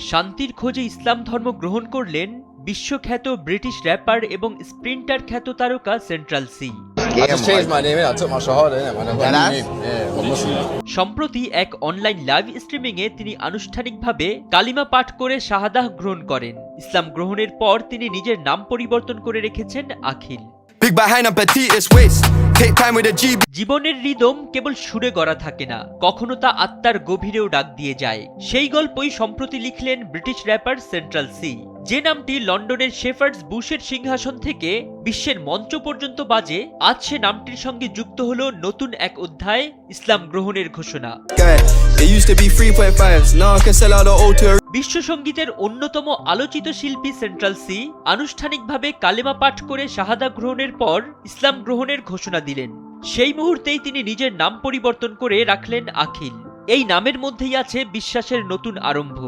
শান্তির খোঁজে ইসলাম ধর্ম গ্রহণ করলেন বিশ্বখ্যাত ব্রিটিশ র্যাপার এবং স্প্রিন্টার খ্যাত তারকা সেন্ট্রাল সি। সম্প্রতি এক অনলাইন লাইভ স্ট্রিমিং এ তিনি আনুষ্ঠানিকভাবে কালিমা পাঠ করে শাহাদাহ গ্রহণ করেন। ইসলাম গ্রহণের পর তিনি নিজের নাম পরিবর্তন করে রেখেছেন আখিল। জীবনের রিদম কেবল সুরে গড়া থাকে না, কখনো তা আত্মার গভীরেও ডাক দিয়ে যায়। সেই গল্পই সম্প্রতি লিখলেন ব্রিটিশ র্যাপার সেন্ট্রাল সি, যে নামটি লন্ডনের শেফার্ডস বুশের সিংহাসন থেকে বিশ্বের মঞ্চ পর্যন্ত বাজে। আজ সে নামটির সঙ্গে যুক্ত হলো নতুন এক অধ্যায়, ইসলাম গ্রহণের ঘোষণা। বিশ্ব সঙ্গীতের অন্যতম আলোচিত শিল্পী সেন্ট্রাল সি আনুষ্ঠানিকভাবে কালেমা পাঠ করে শাহাদা গ্রহণের পর ইসলাম গ্রহণের ঘোষণা দিলেন। সেই মুহূর্তেই তিনি নিজের নাম পরিবর্তন করে রাখলেন আখিল। এই নামের মধ্যেই আছে বিশ্বাসের নতুন আরম্ভ।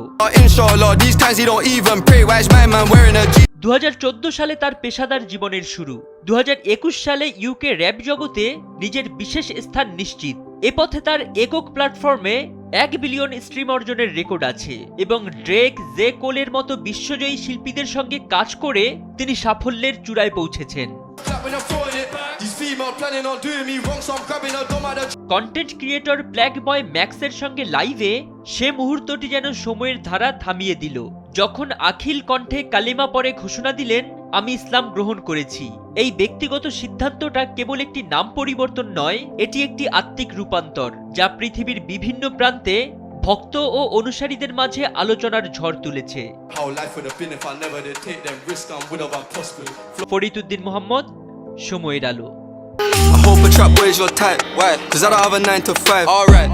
2014 সালে তার পেশাদার জীবনের শুরু। 2021 সালে ইউকে র্যাপ জগতে নিজের বিশেষ স্থান নিশ্চিত। এ পথে তার একক প্ল্যাটফর্মে 1 বিলিয়ন স্ট্রিম অর্জনের রেকর্ড আছে এবং ড্রেক, জে কোলের মতো বিশ্বজয়ী শিল্পীদের সঙ্গে কাজ করে তিনি সাফল্যের চূড়ায় পৌঁছেছেন। কন্টেন্ট ক্রিয়েটর ব্ল্যাক বয় ম্যাক্সের সঙ্গে লাইভে সে মুহূর্তটি যেন সময়ের ধারা থামিয়ে দিল, যখন আখিল কণ্ঠে কালিমা পরে ঘোষণা দিলেন, আমি ইসলাম গ্রহণ করেছি। এই ব্যক্তিগত সিদ্ধান্তটা কেবল একটি নাম পরিবর্তন নয়, এটি একটি আত্মিক রূপান্তর যা পৃথিবীর বিভিন্ন প্রান্তে ভক্ত ও অনুসারীদের মাঝে আলোচনার ঝড় তুলেছে। ফরিদউদ্দিন মোহাম্মদ, সময়ের আলো। I hope a trap boy is your type. Why? 'Cause I don't have a 9 to 5. Alright.